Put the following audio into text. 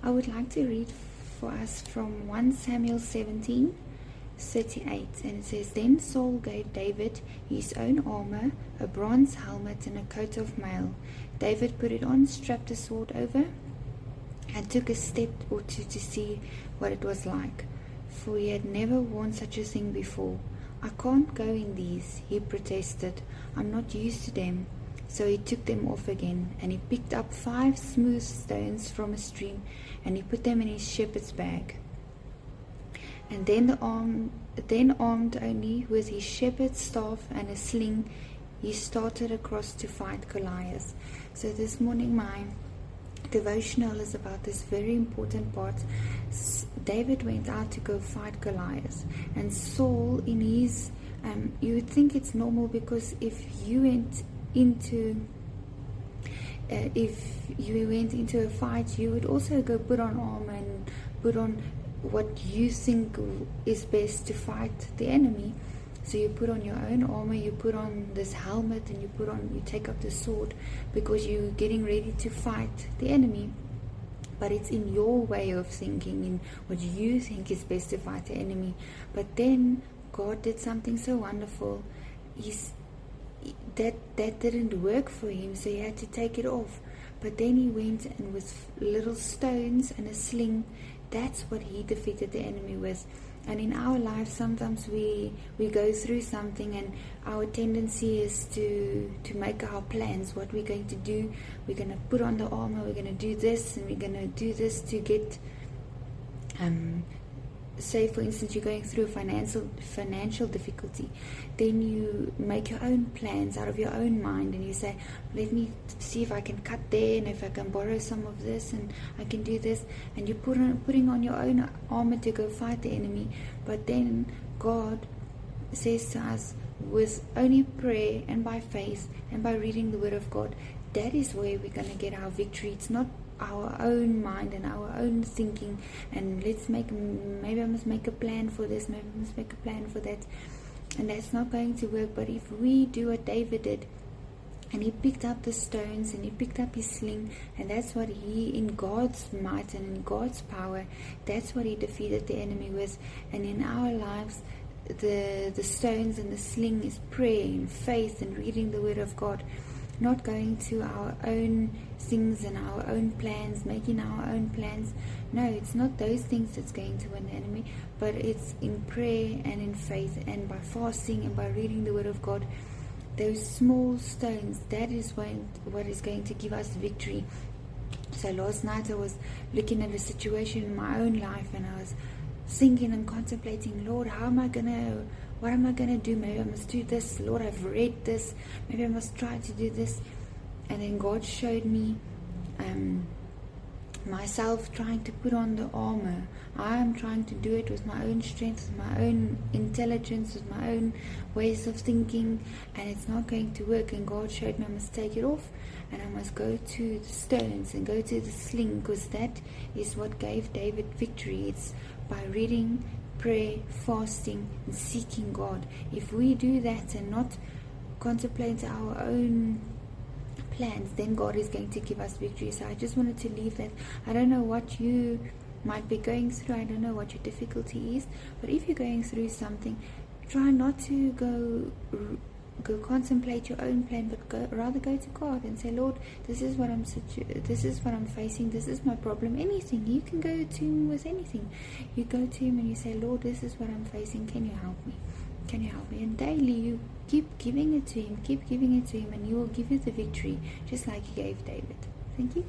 I would like to read for us from 1 Samuel 17:38, and it says, Then Saul gave David his own armor, a bronze helmet and a coat of mail. David put it on, strapped the sword over, and took a step or two to see what it was like, for he had never worn such a thing before. I can't go in these, he protested. I'm not used to them. So he took them off again, and he picked up 5 smooth stones from a stream, and he put them in his shepherd's bag. And then armed only with his shepherd's staff and a sling, he started across to fight Goliath. So this morning my devotional is about this very important part. David went out to go fight Goliath, and Saul in his you would think it's normal, because if you went into a fight, you would also go put on armor and put on what you think is best to fight the enemy. So you put on your own armor, you put on this helmet, and you take up the sword, because you're getting ready to fight the enemy. But it's in your way of thinking, in what you think is best to fight the enemy. But then God did something so wonderful. That didn't work for him, so he had to take it off. But then he went, and with little stones and a sling, that's what he defeated the enemy with. And in our lives, sometimes we go through something, and our tendency is to make our plans, what we're going to do. We're going to put on the armor, we're going to do this, and we're going to do this to get, say for instance, you're going through a financial difficulty. Then you make your own plans out of your own mind, and you say, let me see if I can cut there, and if I can borrow some of this, and I can do this. And you're putting on your own armor to go fight the enemy. But then God says to us, with only prayer and by faith and by reading the word of God, that is where we're going to get our victory. It's not our own mind and our own thinking, and maybe I must make a plan for this, maybe I must make a plan for that, and that's not going to work. But if we do what David did, and he picked up the stones and he picked up his sling, and that's what in God's might and in God's power, that's what he defeated the enemy with. And in our lives, the stones and the sling is prayer and faith and reading the word of God, not going to our own things and our own plans, making our own plans. No, it's not those things that's going to win the enemy, but it's in prayer and in faith and by fasting and by reading the word of God. Those small stones, that is what is going to give us victory. So last night I was looking at a situation in my own life, and I was thinking and contemplating, Lord, what am I going to do? Maybe I must do this. Lord, I've read this. Maybe I must try to do this. And then God showed me myself trying to put on the armor. I am trying to do it with my own strength, with my own intelligence, with my own ways of thinking, and it's not going to work. And God showed me I must take it off, and I must go to the stones and go to the sling, because that is what gave David victory. It's by reading, prayer, fasting, and seeking God. If we do that and not contemplate our own plans, then God is going to give us victory. So I just wanted to leave that. I don't know what you might be going through. I don't know what your difficulty is, but if you're going through something, try not to go contemplate your own plan, but rather go to God and say, Lord, this is what I'm facing, this is my problem. Anything, you can go to him with anything. You go to him and you say, Lord, this is what I'm facing, can you help me? And daily you keep giving it to him, and he will give you the victory, just like he gave David. Thank you.